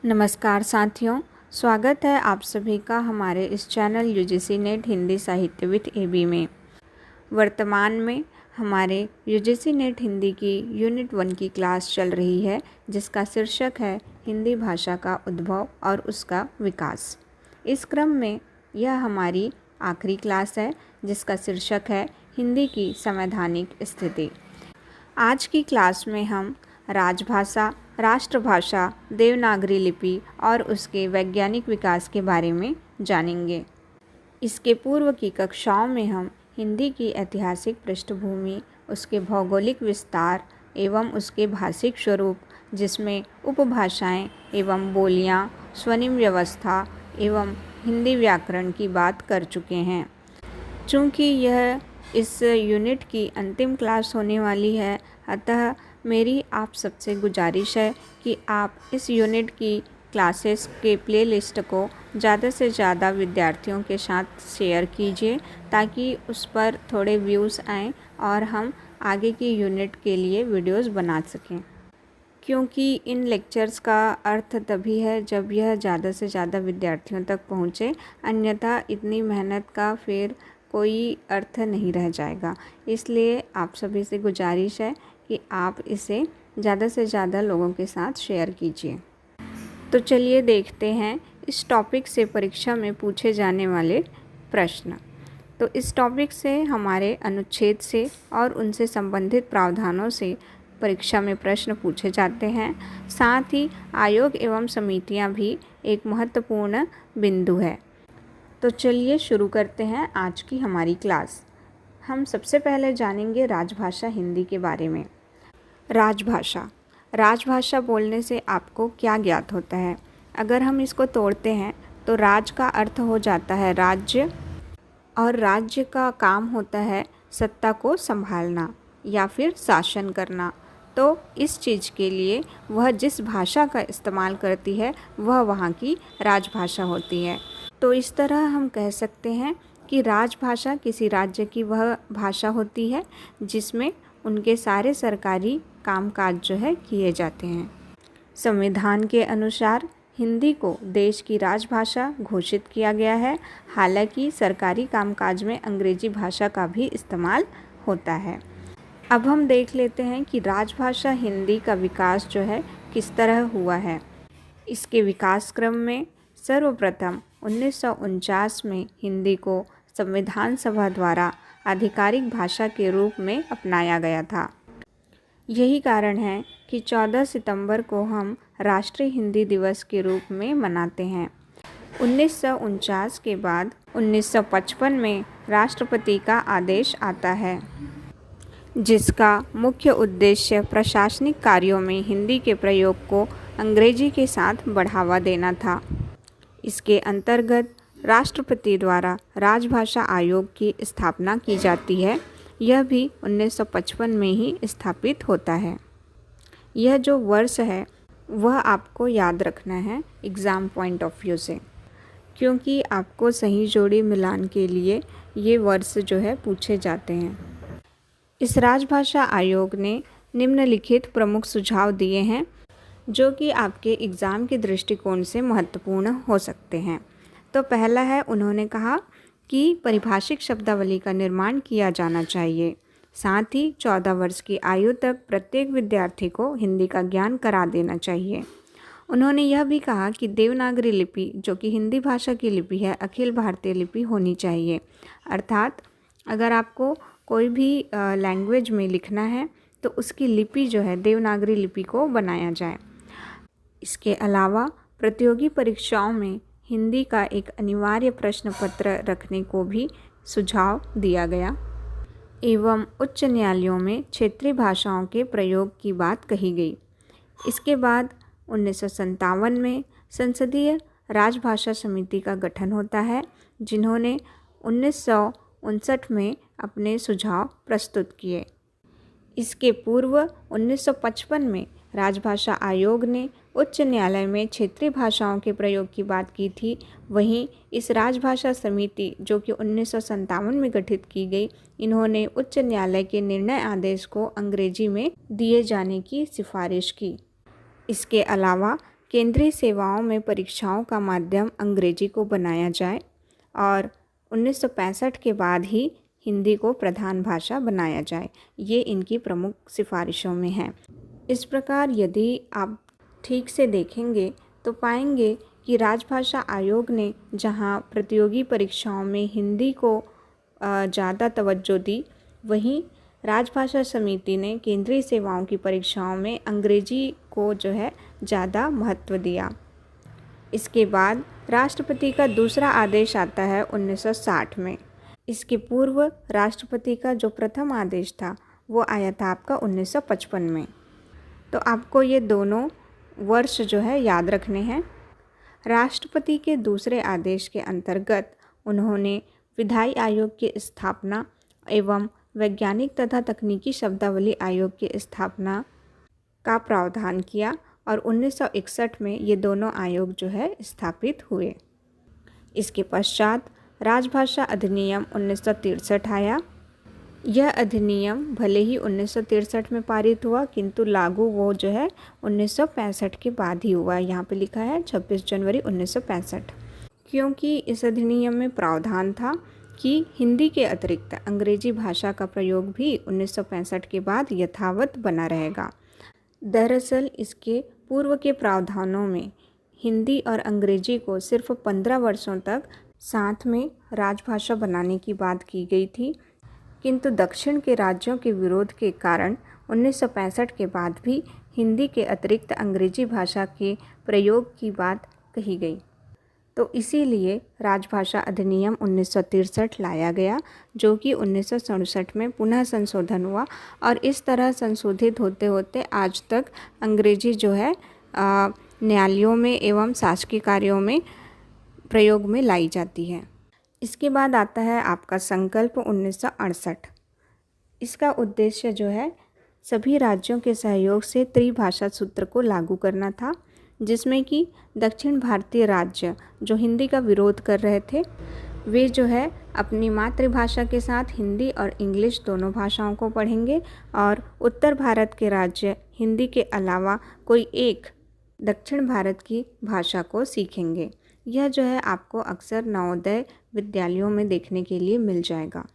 नमस्कार साथियों, स्वागत है आप सभी का हमारे इस चैनल यूजीसी नेट हिंदी साहित्य विद एबी में। वर्तमान में हमारे यूजीसी नेट हिंदी की यूनिट 1 की क्लास चल रही है, जिसका शीर्षक है हिंदी भाषा का उद्भव और उसका विकास। इस क्रम में यह हमारी आखिरी क्लास है, जिसका शीर्षक है हिंदी की संवैधानिक स्थिति। आज की क्लास में हम राजभाषा, राष्ट्रभाषा, देवनागरी लिपि और उसके वैज्ञानिक विकास के बारे में जानेंगे। इसके पूर्व की कक्षाओं में हम हिंदी की ऐतिहासिक पृष्ठभूमि, उसके भौगोलिक विस्तार एवं उसके भाषिक स्वरूप, जिसमें उपभाषाएं एवं बोलियां, स्वनिम व्यवस्था एवं हिंदी व्याकरण की बात कर चुके हैं। चूँकि यह इस यूनिट की अंतिम क्लास होने वाली है, अतः मेरी आप सबसे गुजारिश है कि आप इस यूनिट की क्लासेस के प्लेलिस्ट को ज़्यादा से ज़्यादा विद्यार्थियों के साथ शेयर कीजिए, ताकि उस पर थोड़े व्यूज़ आएँ और हम आगे की यूनिट के लिए वीडियोस बना सकें। क्योंकि इन लेक्चर्स का अर्थ तभी है जब यह ज़्यादा से ज़्यादा विद्यार्थियों तक पहुँचे, अन्यथा इतनी मेहनत का फिर कोई अर्थ नहीं रह जाएगा। इसलिए आप सभी से गुजारिश है कि आप इसे ज़्यादा से ज़्यादा लोगों के साथ शेयर कीजिए। तो चलिए देखते हैं इस टॉपिक से परीक्षा में पूछे जाने वाले प्रश्न। तो इस टॉपिक से हमारे अनुच्छेद से और उनसे संबंधित प्रावधानों से परीक्षा में प्रश्न पूछे जाते हैं। साथ ही आयोग एवं समितियां भी एक महत्वपूर्ण बिंदु है। तो चलिए शुरू करते हैं आज की हमारी क्लास। हम सबसे पहले जानेंगे राजभाषा हिंदी के बारे में। राजभाषा बोलने से आपको क्या ज्ञात होता है? अगर हम इसको तोड़ते हैं तो राज का अर्थ हो जाता है राज्य, और राज्य का काम होता है सत्ता को संभालना या फिर शासन करना। तो इस चीज़ के लिए वह जिस भाषा का इस्तेमाल करती है वह वहाँ की राजभाषा होती है। तो इस तरह हम कह सकते हैं कि राजभाषा किसी राज्य की वह भाषा होती है जिसमें उनके सारे सरकारी कामकाज जो है किए जाते हैं। संविधान के अनुसार हिंदी को देश की राजभाषा घोषित किया गया है। हालांकि सरकारी कामकाज में अंग्रेजी भाषा का भी इस्तेमाल होता है। अब हम देख लेते हैं कि राजभाषा हिंदी का विकास जो है किस तरह हुआ है। इसके विकास क्रम में सर्वप्रथम 1949 में हिंदी को संविधान सभा द्वारा आधिकारिक भाषा के रूप में अपनाया गया था। यही कारण है कि 14 सितंबर को हम राष्ट्रीय हिंदी दिवस के रूप में मनाते हैं। 1949 के बाद 1955 में राष्ट्रपति का आदेश आता है, जिसका मुख्य उद्देश्य प्रशासनिक कार्यों में हिंदी के प्रयोग को अंग्रेजी के साथ बढ़ावा देना था। इसके अंतर्गत राष्ट्रपति द्वारा राजभाषा आयोग की स्थापना की जाती है। यह भी 1955 में ही स्थापित होता है। यह जो वर्ष है वह आपको याद रखना है एग्ज़ाम पॉइंट ऑफ व्यू से, क्योंकि आपको सही जोड़ी मिलान के लिए ये वर्ष जो है पूछे जाते हैं। इस राजभाषा आयोग ने निम्नलिखित प्रमुख सुझाव दिए हैं, जो कि आपके एग्ज़ाम के दृष्टिकोण से महत्वपूर्ण हो सकते हैं। तो पहला है, उन्होंने कहा कि परिभाषिक शब्दावली का निर्माण किया जाना चाहिए। साथ ही 14 वर्ष की आयु तक प्रत्येक विद्यार्थी को हिंदी का ज्ञान करा देना चाहिए। उन्होंने यह भी कहा कि देवनागरी लिपि, जो कि हिंदी भाषा की लिपि है, अखिल भारतीय लिपि होनी चाहिए। अर्थात अगर आपको कोई भी लैंग्वेज में लिखना है तो उसकी लिपि जो है देवनागरी लिपि को बनाया जाए। इसके अलावा प्रतियोगी परीक्षाओं में हिंदी का एक अनिवार्य प्रश्न पत्र रखने को भी सुझाव दिया गया एवं उच्च न्यायालयों में क्षेत्रीय भाषाओं के प्रयोग की बात कही गई। इसके बाद 1957 में संसदीय राजभाषा समिति का गठन होता है, जिन्होंने 1959 में अपने सुझाव प्रस्तुत किए। इसके पूर्व 1955 में राजभाषा आयोग ने उच्च न्यायालय में क्षेत्रीय भाषाओं के प्रयोग की बात की थी। वहीं इस राजभाषा समिति, जो कि 1957 में गठित की गई, इन्होंने उच्च न्यायालय के निर्णय आदेश को अंग्रेजी में दिए जाने की सिफारिश की। इसके अलावा केंद्रीय सेवाओं में परीक्षाओं का माध्यम अंग्रेजी को बनाया जाए और 1965 के बाद ही हिंदी को प्रधान भाषा बनाया जाए। ये इनकी प्रमुख सिफारिशों में है। इस प्रकार यदि आप ठीक से देखेंगे तो पाएंगे कि राजभाषा आयोग ने जहां प्रतियोगी परीक्षाओं में हिंदी को ज़्यादा तवज्जो दी, वहीं राजभाषा समिति ने केंद्रीय सेवाओं की परीक्षाओं में अंग्रेजी को जो है ज़्यादा महत्व दिया। इसके बाद राष्ट्रपति का दूसरा आदेश आता है 1960 में। इसके पूर्व राष्ट्रपति का जो प्रथम आदेश था वो आया था आपका 1955 में। तो आपको ये दोनों वर्ष जो है याद रखने हैं। राष्ट्रपति के दूसरे आदेश के अंतर्गत उन्होंने विधायी आयोग की स्थापना एवं वैज्ञानिक तथा तकनीकी शब्दावली आयोग की स्थापना का प्रावधान किया और 1961 में ये दोनों आयोग जो है स्थापित हुए। इसके पश्चात राजभाषा अधिनियम 1963 आया। यह अधिनियम भले ही 1963 में पारित हुआ, किंतु लागू वो जो है 1965 के बाद ही हुआ। यहाँ पे लिखा है 26 जनवरी 1965, क्योंकि इस अधिनियम में प्रावधान था कि हिंदी के अतिरिक्त अंग्रेजी भाषा का प्रयोग भी 1965 के बाद यथावत बना रहेगा। दरअसल इसके पूर्व के प्रावधानों में हिंदी और अंग्रेजी को सिर्फ 15 वर्षों तक साथ में राजभाषा बनाने की बात की गई थी, किंतु दक्षिण के राज्यों के विरोध के कारण 1965 के बाद भी हिंदी के अतिरिक्त अंग्रेजी भाषा के प्रयोग की बात कही गई। तो इसीलिए राजभाषा अधिनियम 1963 लाया गया, जो कि 1967 में पुनः संशोधन हुआ और इस तरह संशोधित होते होते आज तक अंग्रेजी जो है न्यायालयों में एवं शासकीय कार्यों में प्रयोग में लाई जाती है। इसके बाद आता है आपका संकल्प 1968। इसका उद्देश्य जो है सभी राज्यों के सहयोग से त्रिभाषा सूत्र को लागू करना था, जिसमें कि दक्षिण भारतीय राज्य जो हिंदी का विरोध कर रहे थे वे जो है अपनी मातृभाषा के साथ हिंदी और इंग्लिश दोनों भाषाओं को पढ़ेंगे और उत्तर भारत के राज्य हिंदी के अलावा कोई एक दक्षिण भारत की भाषा को सीखेंगे। यह जो है आपको अक्सर नवोदय विद्यालयों में देखने के लिए मिल जाएगा।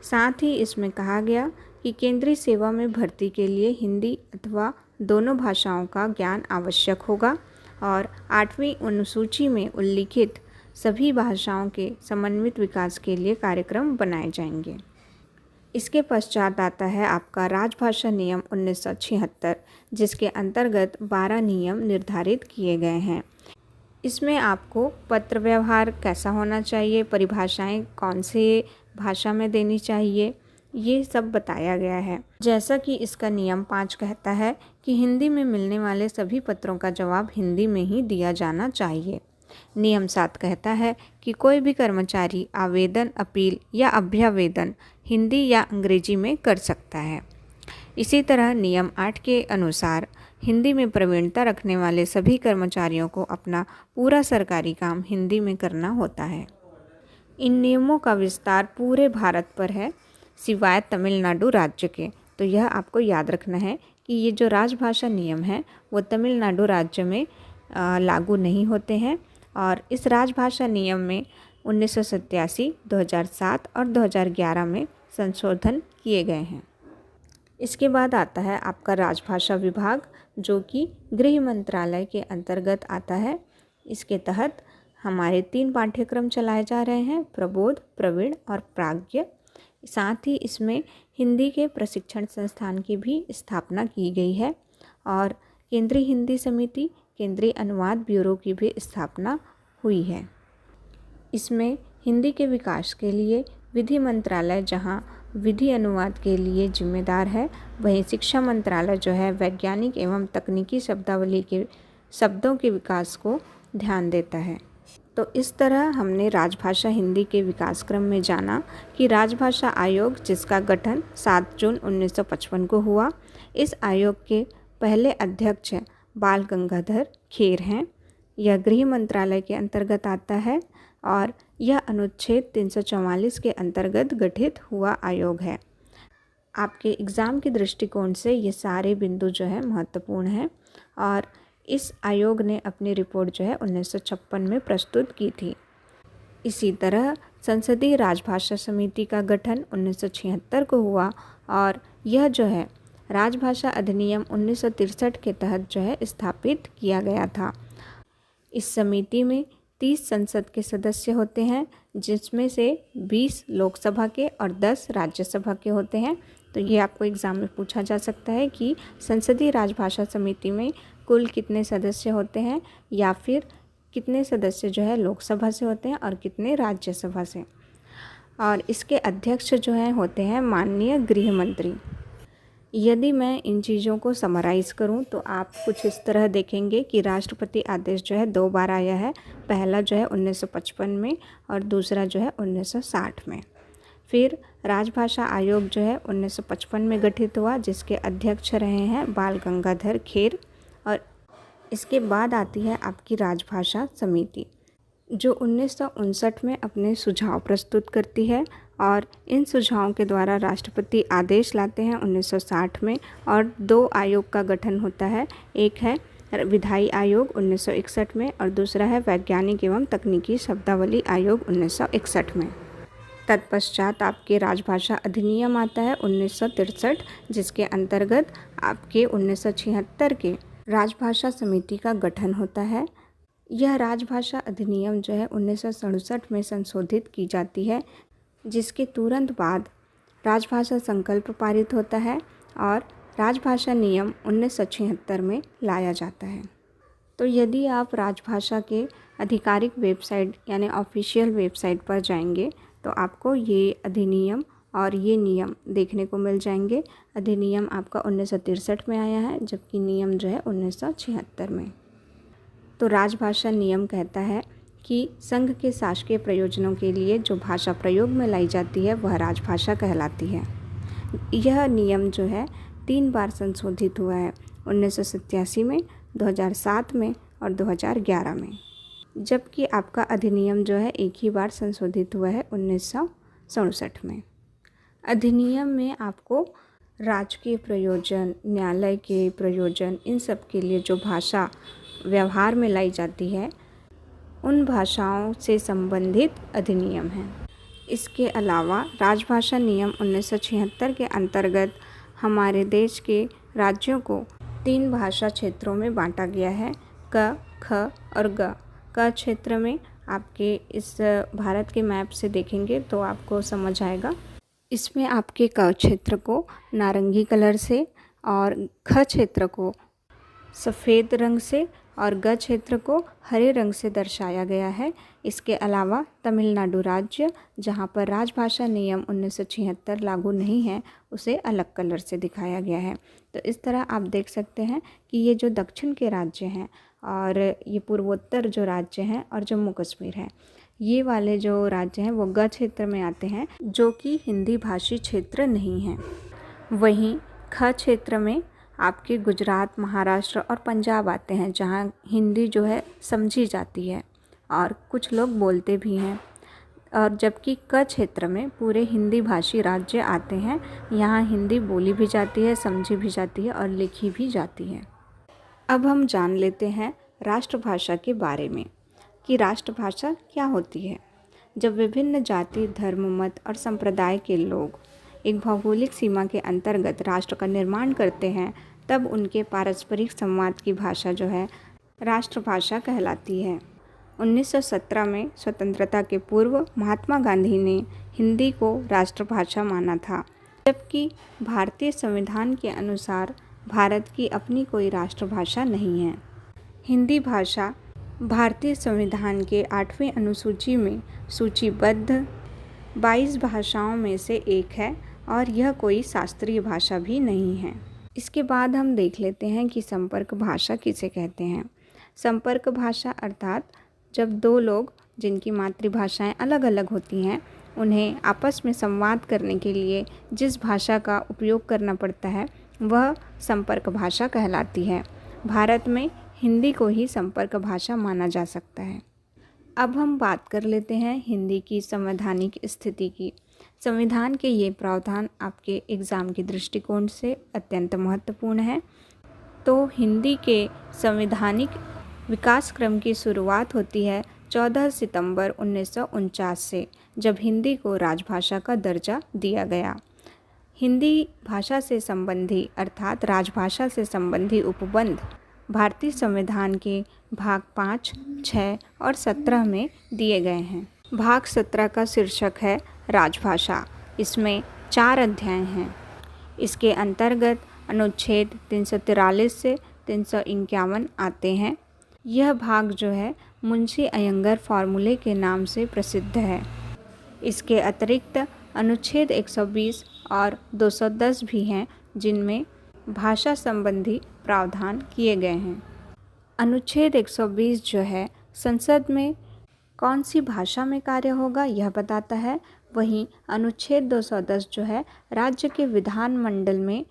साथ ही इसमें कहा गया कि केंद्रीय सेवा में भर्ती के लिए हिंदी अथवा दोनों भाषाओं का ज्ञान आवश्यक होगा और 8वीं अनुसूची में उल्लिखित सभी भाषाओं के समन्वित विकास के लिए कार्यक्रम बनाए जाएंगे। इसके पश्चात आता है आपका राजभाषा नियम 1976, जिसके अंतर्गत 12 नियम निर्धारित किए गए हैं। इसमें आपको पत्र व्यवहार कैसा होना चाहिए, परिभाषाएं कौन से भाषा में देनी चाहिए, ये सब बताया गया है। जैसा कि इसका नियम 5 कहता है कि हिंदी में मिलने वाले सभी पत्रों का जवाब हिंदी में ही दिया जाना चाहिए। नियम 7 कहता है कि कोई भी कर्मचारी आवेदन, अपील या अभ्यावेदन हिंदी या अंग्रेजी में कर सकता है। इसी तरह नियम 8 के अनुसार हिंदी में प्रवीणता रखने वाले सभी कर्मचारियों को अपना पूरा सरकारी काम हिंदी में करना होता है। इन नियमों का विस्तार पूरे भारत पर है, सिवाय तमिलनाडु राज्य के। तो यह आपको याद रखना है कि ये जो राजभाषा नियम है वो तमिलनाडु राज्य में लागू नहीं होते हैं और इस राजभाषा नियम में 1987, 2007 और 2011 में संशोधन किए गए हैं। इसके बाद आता है आपका राजभाषा विभाग, जो कि गृह मंत्रालय के अंतर्गत आता है। इसके तहत हमारे 3 पाठ्यक्रम चलाए जा रहे हैं, प्रबोध, प्रवीण और प्राज्ञ। साथ ही इसमें हिंदी के प्रशिक्षण संस्थान की भी स्थापना की गई है और केंद्रीय हिंदी समिति, केंद्रीय अनुवाद ब्यूरो की भी स्थापना हुई है। इसमें हिंदी के विकास के लिए विधि मंत्रालय जहां विधि अनुवाद के लिए जिम्मेदार है, वहीं शिक्षा मंत्रालय जो है वैज्ञानिक एवं तकनीकी शब्दावली के शब्दों के विकास को ध्यान देता है। तो इस तरह हमने राजभाषा हिंदी के विकास क्रम में जाना कि राजभाषा आयोग, जिसका गठन 7 जून 1955 को हुआ, इस आयोग के पहले अध्यक्ष बाल गंगाधर खेर हैं। यह गृह मंत्रालय के अंतर्गत आता है और यह अनुच्छेद 344 के अंतर्गत गठित हुआ आयोग है। आपके एग्ज़ाम के दृष्टिकोण से ये सारे बिंदु जो है महत्वपूर्ण हैं और इस आयोग ने अपनी रिपोर्ट जो है 1956 में प्रस्तुत की थी। इसी तरह संसदीय राजभाषा समिति का गठन 1976 को हुआ और यह जो है राजभाषा अधिनियम 1963 के तहत जो है स्थापित किया गया था। इस समिति में 30 संसद के सदस्य होते हैं, जिसमें से 20 लोकसभा के और 10 राज्यसभा के होते हैं। तो ये आपको एग्ज़ाम में पूछा जा सकता है कि संसदीय राजभाषा समिति में कुल कितने सदस्य होते हैं या फिर कितने सदस्य जो है लोकसभा से होते हैं और कितने राज्यसभा से। और इसके अध्यक्ष जो हैं होते हैं माननीय गृह मंत्री। यदि मैं इन चीज़ों को समराइज़ करूं तो आप कुछ इस तरह देखेंगे कि राष्ट्रपति आदेश जो है 2 बार आया है। पहला जो है 1955 में और दूसरा जो है 1960 में। फिर राजभाषा आयोग जो है 1955 में गठित हुआ, जिसके अध्यक्ष रहे हैं बाल गंगाधर खेर। और इसके बाद आती है आपकी राजभाषा समिति, जो 1959 में अपने सुझाव प्रस्तुत करती है और इन सुझावों के द्वारा राष्ट्रपति आदेश लाते हैं 1960 में। और 2 आयोग का गठन होता है, एक है विधायी आयोग 1961 में और दूसरा है वैज्ञानिक एवं तकनीकी शब्दावली आयोग 1961 में। तत्पश्चात आपके राजभाषा अधिनियम आता है 1963, जिसके अंतर्गत आपके 1976 के राजभाषा समिति का गठन होता है। यह राजभाषा अधिनियम जो है 1967 में संशोधित की जाती है, जिसके तुरंत बाद राजभाषा संकल्प पारित होता है और राजभाषा नियम 1976 में लाया जाता है। तो यदि आप राजभाषा के आधिकारिक वेबसाइट यानी ऑफिशियल वेबसाइट पर जाएंगे तो आपको ये अधिनियम और ये नियम देखने को मिल जाएंगे। अधिनियम आपका 1963 में आया है, जबकि नियम जो है 1976 में। तो राजभाषा नियम कहता है कि संघ के शासकीय प्रयोजनों के लिए जो भाषा प्रयोग में लाई जाती है वह राजभाषा कहलाती है। यह नियम जो है 3 बार संशोधित हुआ है, 1987 में, 2007 में और 2011 में। जबकि आपका अधिनियम जो है एक ही बार संशोधित हुआ है 1967 में। अधिनियम में आपको राजकीय प्रयोजन, न्यायालय के प्रयोजन, इन सब के लिए जो भाषा व्यवहार में लाई जाती है उन भाषाओं से संबंधित अधिनियम है। इसके अलावा राजभाषा नियम 1976 के अंतर्गत हमारे देश के राज्यों को 3 भाषा क्षेत्रों में बांटा गया है, क, ख और ग। क क्षेत्र में आपके इस भारत के मैप से देखेंगे तो आपको समझ आएगा। इसमें आपके क क्षेत्र को नारंगी कलर से और ख क्षेत्र को सफ़ेद रंग से और ग क्षेत्र को हरे रंग से दर्शाया गया है। इसके अलावा तमिलनाडु राज्य, जहां पर राजभाषा नियम 1976 लागू नहीं है, उसे अलग कलर से दिखाया गया है। तो इस तरह आप देख सकते हैं कि ये जो दक्षिण के राज्य हैं और ये पूर्वोत्तर जो राज्य हैं और जम्मू कश्मीर है, ये वाले जो राज्य हैं वो ग क्षेत्र में आते हैं, जो कि हिंदी भाषी क्षेत्र नहीं हैं। वहीं ख क्षेत्र में आपके गुजरात, महाराष्ट्र और पंजाब आते हैं, जहाँ हिंदी जो है समझी जाती है और कुछ लोग बोलते भी हैं। और जबकि क क्षेत्र में पूरे हिंदी भाषी राज्य आते हैं, यहाँ हिंदी बोली भी जाती है, समझी भी जाती है और लिखी भी जाती है। अब हम जान लेते हैं राष्ट्रभाषा के बारे में कि राष्ट्रभाषा क्या होती है। जब विभिन्न जाति, धर्म, मत और संप्रदाय के लोग एक भौगोलिक सीमा के अंतर्गत राष्ट्र का निर्माण करते हैं, तब उनके पारस्परिक संवाद की भाषा जो है राष्ट्रभाषा कहलाती है। 1917 में स्वतंत्रता के पूर्व महात्मा गांधी ने हिंदी को राष्ट्रभाषा माना था, जबकि भारतीय संविधान के अनुसार भारत की अपनी कोई राष्ट्रभाषा नहीं है। हिंदी भाषा भारतीय संविधान के 8वें अनुसूची में सूचीबद्ध 22 भाषाओं में से एक है और यह कोई शास्त्रीय भाषा भी नहीं है। इसके बाद हम देख लेते हैं कि संपर्क भाषा किसे कहते हैं। संपर्क भाषा अर्थात जब 2 लोग जिनकी मातृभाषाएं अलग अलग होती हैं, उन्हें आपस में संवाद करने के लिए जिस भाषा का उपयोग करना पड़ता है वह संपर्क भाषा कहलाती है। भारत में हिंदी को ही संपर्क भाषा माना जा सकता है। अब हम बात कर लेते हैं हिंदी की संवैधानिक स्थिति की। संविधान के ये प्रावधान आपके एग्ज़ाम के दृष्टिकोण से अत्यंत महत्वपूर्ण है। तो हिंदी के संवैधानिक विकास क्रम की शुरुआत होती है 14 सितंबर 1949 से, जब हिंदी को राजभाषा का दर्जा दिया गया। हिंदी भाषा से संबंधी अर्थात राजभाषा से संबंधी उपबंध भारतीय संविधान के भाग 5, 6 और 17 में दिए गए हैं। भाग 17 का शीर्षक है राजभाषा। इसमें 4 अध्याय हैं। इसके अंतर्गत अनुच्छेद 343 से 351 आते हैं। यह भाग जो है मुंशी अयंगर फार्मूले के नाम से प्रसिद्ध है। इसके अतिरिक्त अनुच्छेद 120 और 210 भी हैं, जिनमें भाषा संबंधी प्रावधान किए गए हैं। अनुच्छेद 120 जो है संसद में कौन सी भाषा में कार्य होगा यह बताता है। वहीं अनुच्छेद 210 जो है राज्य के विधानमंडल में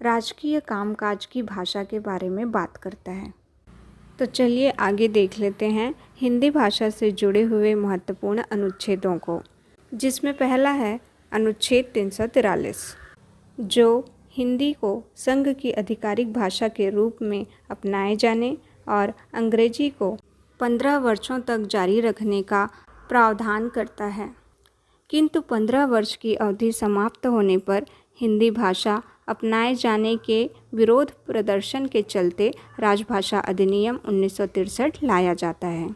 राजकीय कामकाज की भाषा के बारे में बात करता है। तो चलिए आगे देख लेते हैं हिंदी भाषा से जुड़े हुए महत्वपूर्ण अनुच्छेदों को, जिसमें पहला है अनुच्छेद 343, जो हिंदी को संघ की आधिकारिक भाषा के रूप में अपनाए जाने और अंग्रेजी को 15 वर्षों तक जारी रखने का प्रावधान करता है। किंतु 15 वर्ष की अवधि समाप्त होने पर हिंदी भाषा अपनाए जाने के विरोध प्रदर्शन के चलते राजभाषा अधिनियम 1963 लाया जाता है,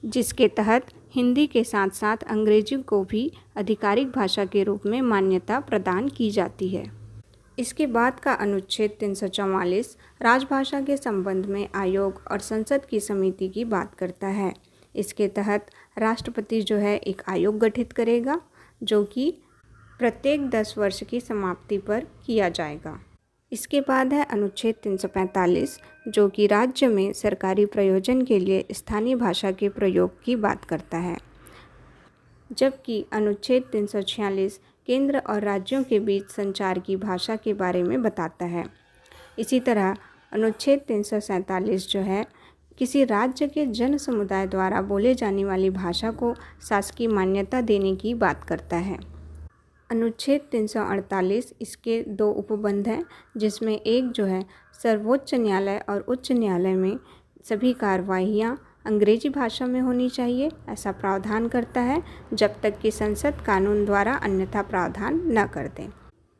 जिसके तहत हिंदी के साथ साथ अंग्रेजी को भी आधिकारिक भाषा के रूप में मान्यता प्रदान की जाती है। इसके बाद का अनुच्छेद 344 राजभाषा के संबंध में आयोग और संसद की समिति की बात करता है। इसके तहत राष्ट्रपति जो है एक आयोग गठित करेगा, जो कि प्रत्येक 10 वर्ष की समाप्ति पर किया जाएगा। इसके बाद है अनुच्छेद 345, जो कि राज्य में सरकारी प्रयोजन के लिए स्थानीय भाषा के प्रयोग की बात करता है, जबकि अनुच्छेद 346 केंद्र और राज्यों के बीच संचार की भाषा के बारे में बताता है। इसी तरह अनुच्छेद 347 जो है किसी राज्य के जन समुदाय द्वारा बोले जाने वाली भाषा को शासकीय मान्यता देने की बात करता है। अनुच्छेद 348 इसके 2 उपबंध हैं, जिसमें एक जो है सर्वोच्च न्यायालय और उच्च न्यायालय में सभी कार्रवाइयाँ अंग्रेजी भाषा में होनी चाहिए, ऐसा प्रावधान करता है, जब तक कि संसद कानून द्वारा अन्यथा प्रावधान न कर दें।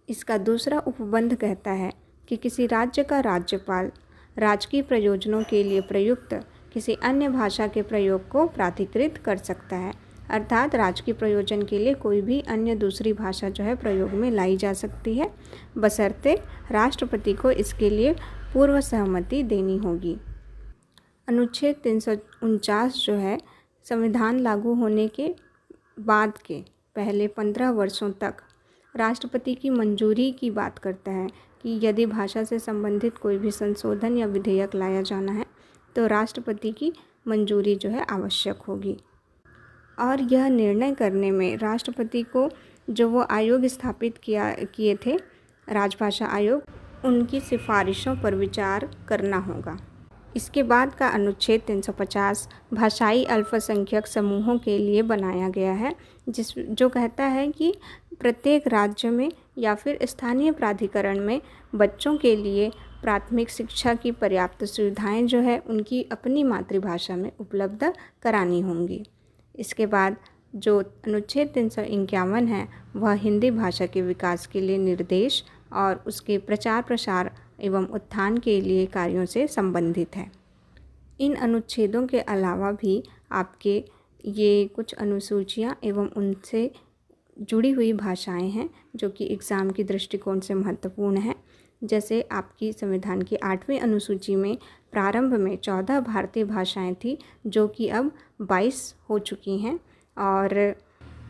इसका दूसरा उपबंध कहता है कि किसी राज्य का राज्यपाल राजकीय प्रयोजनों के लिए प्रयुक्त किसी अन्य भाषा के प्रयोग को प्राधिकृत कर सकता है, अर्थात राजकीय प्रयोजन के लिए कोई भी अन्य दूसरी भाषा जो है प्रयोग में लाई जा सकती है, बशर्ते राष्ट्रपति को इसके लिए पूर्व सहमति देनी होगी। अनुच्छेद 349 जो है संविधान लागू होने के बाद के पहले 15 वर्षों तक राष्ट्रपति की मंजूरी की बात करता है कि यदि भाषा से संबंधित कोई भी संशोधन या विधेयक लाया जाना है तो राष्ट्रपति की मंजूरी जो है आवश्यक होगी। और यह निर्णय करने में राष्ट्रपति को जो वो आयोग स्थापित किए थे राजभाषा आयोग, उनकी सिफारिशों पर विचार करना होगा। इसके बाद का अनुच्छेद 350 भाषाई अल्पसंख्यक समूहों के लिए बनाया गया है, जो कहता है कि प्रत्येक राज्य में या फिर स्थानीय प्राधिकरण में बच्चों के लिए प्राथमिक शिक्षा की पर्याप्त सुविधाएं जो है उनकी अपनी मातृभाषा में उपलब्ध करानी होंगी। इसके बाद जो अनुच्छेद 351 है वह हिंदी भाषा के विकास के लिए निर्देश और उसके प्रचार प्रसार एवं उत्थान के लिए कार्यों से संबंधित है। इन अनुच्छेदों के अलावा भी आपके ये कुछ अनुसूचियाँ एवं उनसे जुड़ी हुई भाषाएं हैं जो कि एग्ज़ाम की दृष्टिकोण से महत्वपूर्ण है। जैसे आपकी संविधान की 8वीं अनुसूची में प्रारंभ में 14 भारतीय भाषाएं थी, जो कि अब 22 हो चुकी हैं, और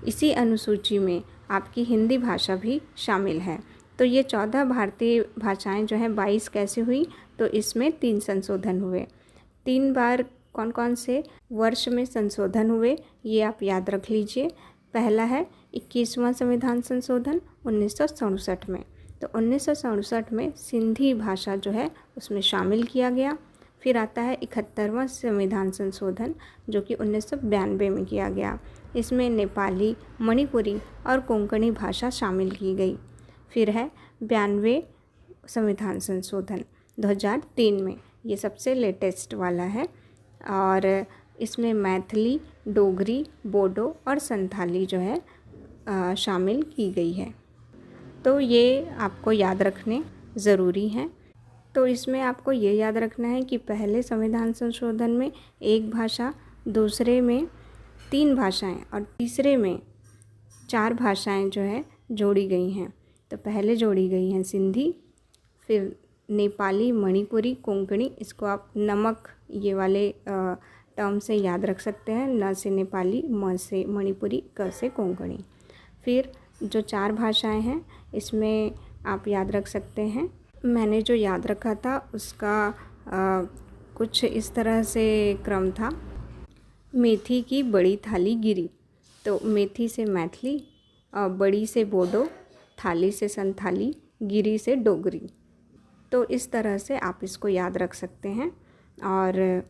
इसी अनुसूची में आपकी हिंदी भाषा भी शामिल है। तो ये 14 भारतीय भाषाएं जो हैं 22 कैसे हुई, तो इसमें 3 संशोधन हुए। 3 बार कौन कौन से वर्ष में संशोधन हुए ये आप याद रख लीजिए। पहला है 21वां संविधान संशोधन 1967 में, तो 1967 में सिंधी भाषा जो है उसमें शामिल किया गया। फिर आता है 71वां संविधान संशोधन जो कि 1992 में किया गया। इसमें नेपाली, मणिपुरी और कोंकणी भाषा शामिल की गई। फिर है 92वें संविधान संशोधन 2003 में। ये सबसे लेटेस्ट वाला है और इसमें मैथिली, डोगरी, बोडो और संथाली जो है शामिल की गई है। तो ये आपको याद रखने ज़रूरी हैं। तो इसमें आपको ये याद रखना है कि पहले संविधान संशोधन में एक भाषा, दूसरे में 3 भाषाएं और तीसरे में 4 भाषाएं जो है जोड़ी गई हैं। तो पहले जोड़ी गई हैं सिंधी, फिर नेपाली, मणिपुरी, कोंकणी। इसको आप नमक ये वाले टर्म से याद रख सकते हैं, न से नेपाली, म से मणिपुरी, क से कोंकणी। फिर जो 4 भाषाएं हैं इसमें आप याद रख सकते हैं, मैंने जो याद रखा था उसका कुछ इस तरह से क्रम था। मेथी की बड़ी थाली गिरी, तो मेथी से मैथिली, बड़ी से बोडो, थाली से संथाली, गिरी से डोगरी। तो इस तरह से आप इसको याद रख सकते हैं। और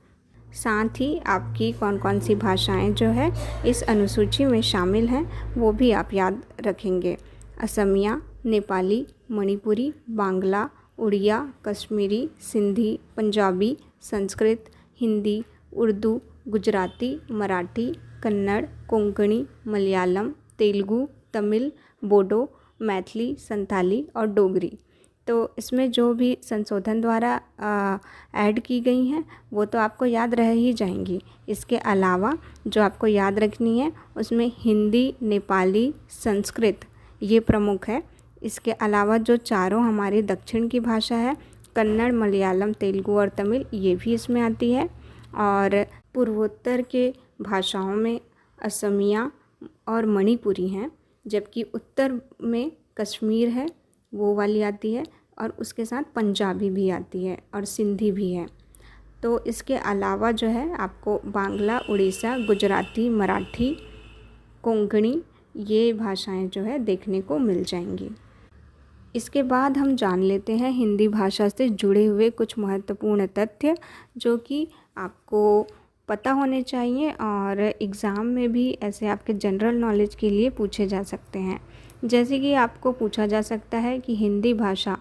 साथ ही आपकी कौन कौन सी भाषाएं जो है इस अनुसूची में शामिल हैं वो भी आप याद रखेंगे। असमिया, नेपाली, मणिपुरी, बांग्ला, उड़िया, कश्मीरी, सिंधी, पंजाबी, संस्कृत, हिंदी, उर्दू, गुजराती, मराठी, कन्नड़, कोंकणी, मलयालम, तेलुगु, तमिल, बोडो, मैथिली, संथाली और डोगरी। तो इसमें जो भी संशोधन द्वारा ऐड की गई हैं वो तो आपको याद रह ही जाएंगी। इसके अलावा जो आपको याद रखनी है उसमें हिंदी, नेपाली, संस्कृत ये प्रमुख है। इसके अलावा जो चारों हमारी दक्षिण की भाषा है, कन्नड़, मलयालम, तेलुगु और तमिल, ये भी इसमें आती है। और पूर्वोत्तर के भाषाओं में असमिया और मणिपुरी हैं, जबकि उत्तर में कश्मीर है वो वाली आती है, और उसके साथ पंजाबी भी आती है और सिंधी भी है। तो इसके अलावा जो है आपको बांग्ला, उड़ीसा, गुजराती, मराठी, कोंकणी ये भाषाएं जो है देखने को मिल जाएंगी। इसके बाद हम जान लेते हैं हिंदी भाषा से जुड़े हुए कुछ महत्वपूर्ण तथ्य जो कि आपको पता होने चाहिए और एग्ज़ाम में भी ऐसे आपके जनरल नॉलेज के लिए पूछे जा सकते हैं। जैसे कि आपको पूछा जा सकता है कि हिंदी भाषा,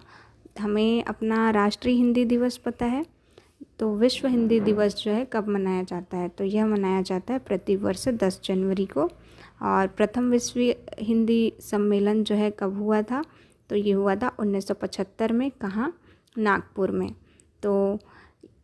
हमें अपना राष्ट्रीय हिंदी दिवस पता है, तो विश्व हिंदी दिवस जो है कब मनाया जाता है? तो यह मनाया जाता है प्रतिवर्ष 10 जनवरी को। और प्रथम विश्व हिंदी सम्मेलन जो है कब हुआ था? तो ये हुआ था 1975 में। कहाँ? नागपुर में। तो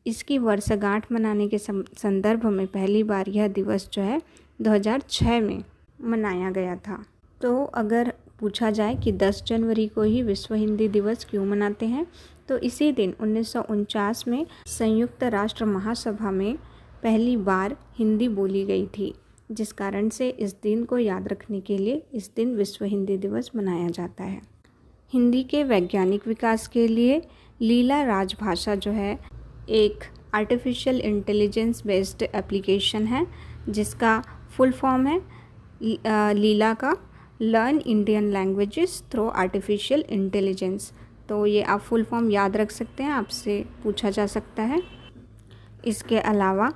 इसकी वर्षगांठ मनाने के संदर्भ में पहली बार यह दिवस जो है 2006 में मनाया गया था। तो अगर पूछा जाए कि 10 जनवरी को ही विश्व हिंदी दिवस क्यों मनाते हैं, तो इसी दिन 1949 में संयुक्त राष्ट्र महासभा में पहली बार हिंदी बोली गई थी, जिस कारण से इस दिन को याद रखने के लिए इस दिन विश्व हिंदी दिवस मनाया जाता है। हिंदी के वैज्ञानिक विकास के लिए लीला राजभाषा जो है एक आर्टिफिशियल इंटेलिजेंस बेस्ड एप्लीकेशन है, जिसका फुल फॉर्म है लीला का learn Indian languages through artificial intelligence. तो ये आप फुल फॉर्म याद रख सकते हैं, आपसे पूछा जा सकता है। इसके अलावा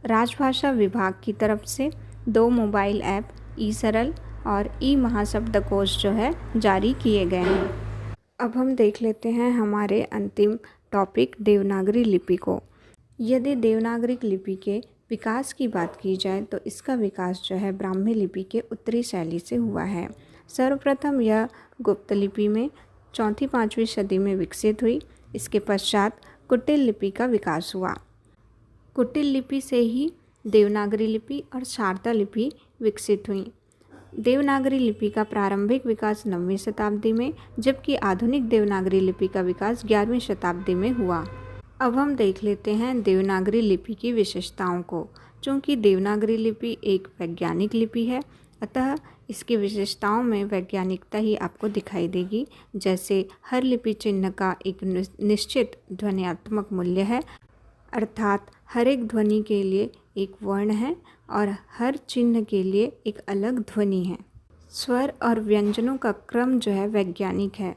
राजभाषा विभाग की तरफ से 2 मोबाइल ऐप ई सरल और ई महाशब्दकोश जो है जारी किए गए हैं। अब हम देख लेते हैं हमारे अंतिम टॉपिक देवनागरी लिपि को। यदि देवनागरी लिपि के विकास की बात की जाए तो इसका विकास जो है ब्राह्मी लिपि के उत्तरी शैली से हुआ है। सर्वप्रथम यह गुप्त लिपि में 4वीं-5वीं सदी में विकसित हुई। इसके पश्चात कुटिल लिपि का विकास हुआ। कुटिल लिपि से ही देवनागरी लिपि और शारदा लिपि विकसित हुई। देवनागरी लिपि का प्रारंभिक विकास 9वीं शताब्दी में, जबकि आधुनिक देवनागरी लिपि का विकास 11वीं शताब्दी में हुआ। अब हम देख लेते हैं देवनागरी लिपि की विशेषताओं को। चूँकि देवनागरी लिपि एक वैज्ञानिक लिपि है, अतः इसकी विशेषताओं में वैज्ञानिकता ही आपको दिखाई देगी। जैसे हर लिपि चिन्ह का एक निश्चित ध्वन्यात्मक मूल्य है, अर्थात हर एक ध्वनि के लिए एक वर्ण है और हर चिन्ह के लिए एक अलग ध्वनि है। स्वर और व्यंजनों का क्रम जो है वैज्ञानिक है,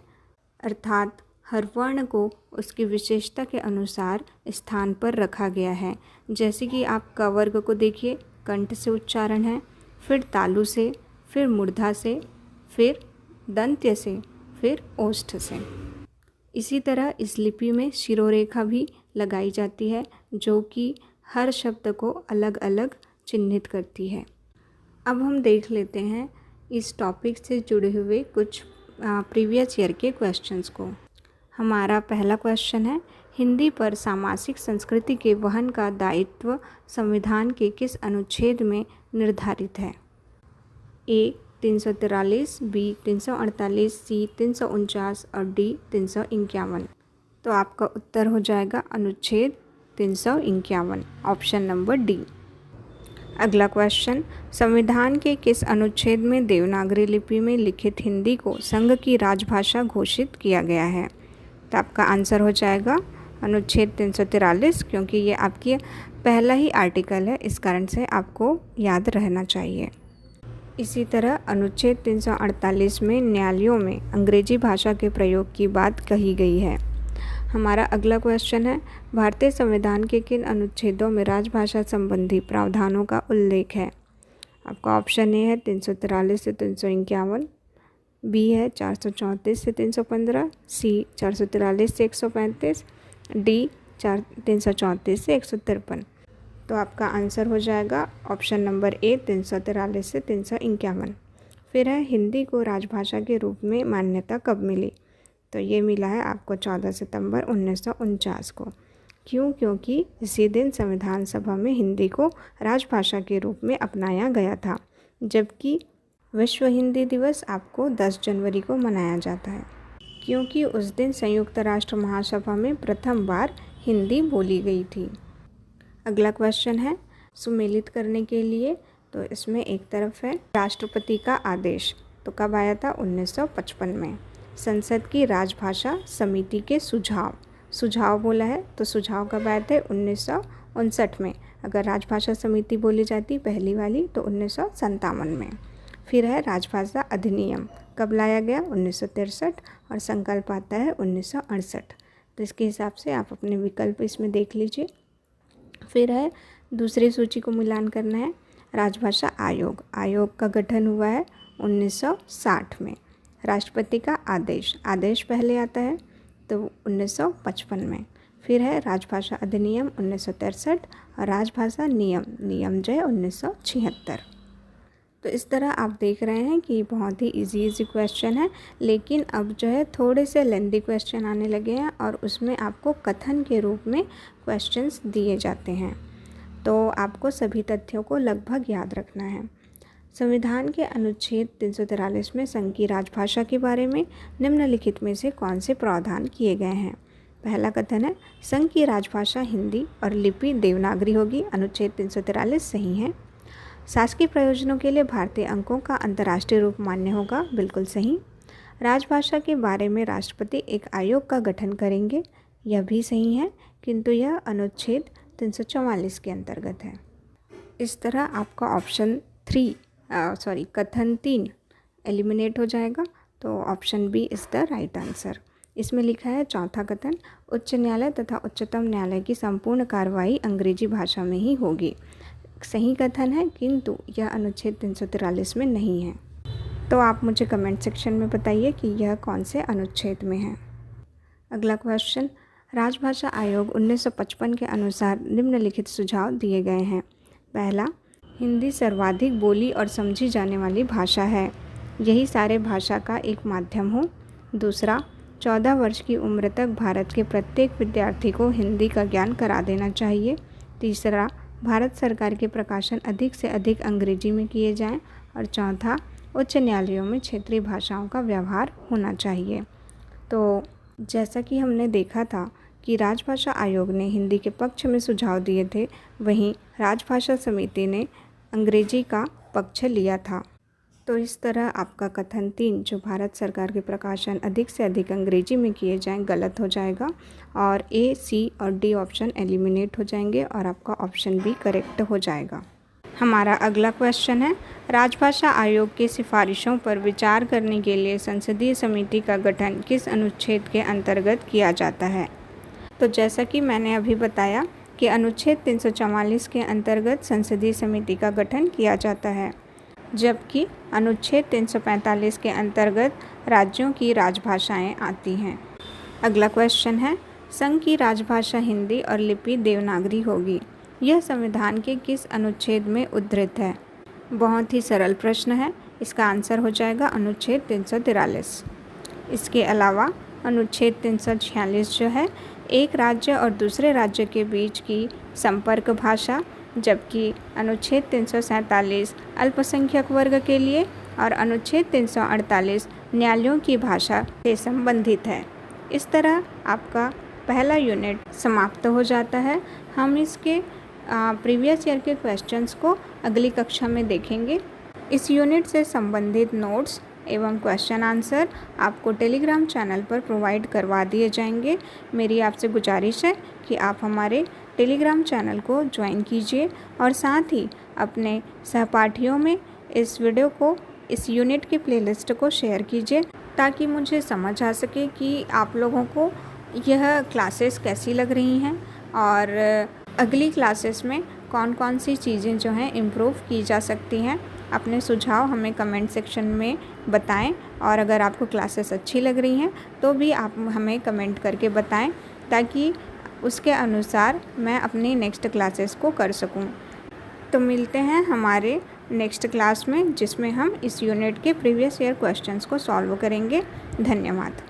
अर्थात हर वर्ण को उसकी विशेषता के अनुसार स्थान पर रखा गया है। जैसे कि आप क वर्ग को देखिए, कंठ से उच्चारण है, फिर तालु से, फिर मूर्धा से, फिर दंत्य से, फिर ओष्ठ से। इसी तरह इस लिपि में शिरोरेखा भी लगाई जाती है जो कि हर शब्द को अलग अलग चिन्हित करती है। अब हम देख लेते हैं इस टॉपिक से जुड़े हुए कुछ प्रीवियस ईयर के क्वेश्चंस को। हमारा पहला क्वेश्चन है, हिंदी पर सामासिक संस्कृति के वहन का दायित्व संविधान के किस अनुच्छेद में निर्धारित है? ए 343, बी 348, सी 349 और डी 351। तो आपका उत्तर हो जाएगा अनुच्छेद 351, ऑप्शन नंबर डी। अगला क्वेश्चन, संविधान के किस अनुच्छेद में देवनागरी लिपि में लिखित हिंदी को संघ की राजभाषा घोषित किया गया है? तो आपका आंसर हो जाएगा अनुच्छेद 343, क्योंकि ये आपकी पहला ही आर्टिकल है, इस कारण से आपको याद रहना चाहिए। इसी तरह अनुच्छेद 348 में न्यायालयों में अंग्रेजी भाषा के प्रयोग की बात कही गई है। हमारा अगला क्वेश्चन है, भारतीय संविधान के किन अनुच्छेदों में राजभाषा संबंधी प्रावधानों का उल्लेख है? आपका ऑप्शन ए है 343 से 351, बी है 434 से 315, सी 443 से 135, डी 334 से 153। तो आपका आंसर हो जाएगा ऑप्शन नंबर ए 343 से 351। फिर है, हिंदी को राजभाषा के रूप में मान्यता कब मिली? तो ये मिला है आपको 14 सितंबर 1949 को। क्यों? क्योंकि इसी दिन संविधान सभा में हिंदी को राजभाषा के रूप में अपनाया गया था, जबकि विश्व हिंदी दिवस आपको 10 जनवरी को मनाया जाता है, क्योंकि उस दिन संयुक्त राष्ट्र महासभा में प्रथम बार हिंदी बोली गई थी। अगला क्वेश्चन है, सुमेलित करने के लिए, तो इसमें एक तरफ है राष्ट्रपति का आदेश, तो कब आया था? 1955 में। संसद की राजभाषा समिति के सुझाव बोला है, तो सुझाव कब आए थे? 1959 में। अगर राजभाषा समिति बोली जाती पहली वाली तो 1957 में। फिर है राजभाषा अधिनियम, कब लाया गया? 1963, और संकल्प आता है 1968। तो इसके हिसाब से आप अपने विकल्प इसमें देख लीजिए। फिर है दूसरी सूची को मिलान करना है, राजभाषा आयोग का गठन हुआ है 1960 में। राष्ट्रपति का आदेश पहले आता है तो 1955 में। फिर है राजभाषा अधिनियम 1963 और राजभाषा नियम जो है 1976। तो इस तरह आप देख रहे हैं कि बहुत ही इजी क्वेश्चन है, लेकिन अब जो है थोड़े से लेंथी क्वेश्चन आने लगे हैं और उसमें आपको कथन के रूप में क्वेश्चंस दिए जाते हैं, तो आपको सभी तथ्यों को लगभग याद रखना है। संविधान के अनुच्छेद 343 में संघ की राजभाषा के बारे में निम्नलिखित में से कौन से प्रावधान किए गए हैं? पहला कथन है, संघ की राजभाषा हिंदी और लिपि देवनागरी होगी। अनुच्छेद 343 सही है। शासकीय प्रयोजनों के लिए भारतीय अंकों का अंतर्राष्ट्रीय रूप मान्य होगा, बिल्कुल सही। राजभाषा के बारे में राष्ट्रपति एक आयोग का गठन करेंगे, यह भी सही है, किंतु यह अनुच्छेद 344 के अंतर्गत है। इस तरह आपका ऑप्शन कथन 3 एलिमिनेट हो जाएगा, तो option B is the right answer. इसमें लिखा है चौथा कथन, उच्च न्यायालय तथा उच्चतम न्यायालय की संपूर्ण कार्रवाई अंग्रेजी भाषा में ही होगी। सही कथन है, किंतु यह अनुच्छेद 343 में नहीं है। तो आप मुझे कमेंट सेक्शन में बताइए कि यह कौन से अनुच्छेद में है। अगला क्वेश्चन, राजभाषा आयोग 1955 के अनुसार निम्नलिखित सुझाव दिए गए हैं। पहला, हिंदी सर्वाधिक बोली और समझी जाने वाली भाषा है, यही सारे भाषा का एक माध्यम हो। दूसरा, 14 वर्ष की उम्र तक भारत के प्रत्येक विद्यार्थी को हिंदी का ज्ञान करा देना चाहिए। तीसरा, भारत सरकार के प्रकाशन अधिक से अधिक अंग्रेजी में किए जाएं। और चौथा, उच्च न्यायालयों में क्षेत्रीय भाषाओं का व्यवहार होना चाहिए। तो जैसा कि हमने देखा था कि राजभाषा आयोग ने हिंदी के पक्ष में सुझाव दिए थे, वहीं राजभाषा समिति ने अंग्रेजी का पक्ष लिया था। तो इस तरह आपका कथन 3, जो भारत सरकार के प्रकाशन अधिक से अधिक अंग्रेजी में किए जाएं, गलत हो जाएगा और ए, सी और डी ऑप्शन एलिमिनेट हो जाएंगे और आपका ऑप्शन बी करेक्ट हो जाएगा। हमारा अगला क्वेश्चन है, राजभाषा आयोग की सिफारिशों पर विचार करने के लिए संसदीय समिति का गठन किस अनुच्छेद के अंतर्गत किया जाता है? तो जैसा कि मैंने अभी बताया कि अनुच्छेद 344 के अंतर्गत संसदीय समिति का गठन किया जाता है, जबकि अनुच्छेद 345 के अंतर्गत राज्यों की राजभाषाएं आती हैं। अगला क्वेश्चन है, संघ की राजभाषा हिंदी और लिपि देवनागरी होगी। यह संविधान के किस अनुच्छेद में उद्धृत है? बहुत ही सरल प्रश्न है, इसका आंसर हो जाएगा अनुच्छेद 343। इसके अलावा अनुच्छेद 346 जो है एक राज्य और दूसरे राज्य के बीच की संपर्क भाषा, जबकि अनुच्छेद 347 अल्पसंख्यक वर्ग के लिए और अनुच्छेद 348 न्यायालयों की भाषा से संबंधित है। इस तरह आपका पहला यूनिट समाप्त हो जाता है। हम इसके प्रीवियस ईयर के क्वेश्चंस को अगली कक्षा में देखेंगे। इस यूनिट से संबंधित नोट्स एवं क्वेश्चन आंसर आपको टेलीग्राम चैनल पर प्रोवाइड करवा दिए जाएंगे। मेरी आपसे गुजारिश है कि आप हमारे टेलीग्राम चैनल को ज्वाइन कीजिए और साथ ही अपने सहपाठियों में इस वीडियो को, इस यूनिट की प्लेलिस्ट को शेयर कीजिए, ताकि मुझे समझ आ सके कि आप लोगों को यह क्लासेस कैसी लग रही हैं और अगली क्लासेस में कौन कौन सी चीज़ें जो हैं इम्प्रूव की जा सकती हैं। अपने सुझाव हमें कमेंट सेक्शन में बताएं और अगर आपको क्लासेस अच्छी लग रही हैं तो भी आप हमें कमेंट करके बताएं, ताकि उसके अनुसार मैं अपनी नेक्स्ट क्लासेस को कर सकूं। तो मिलते हैं हमारे नेक्स्ट क्लास में, जिसमें हम इस यूनिट के प्रीवियस ईयर क्वेश्चंस को सॉल्व करेंगे। धन्यवाद।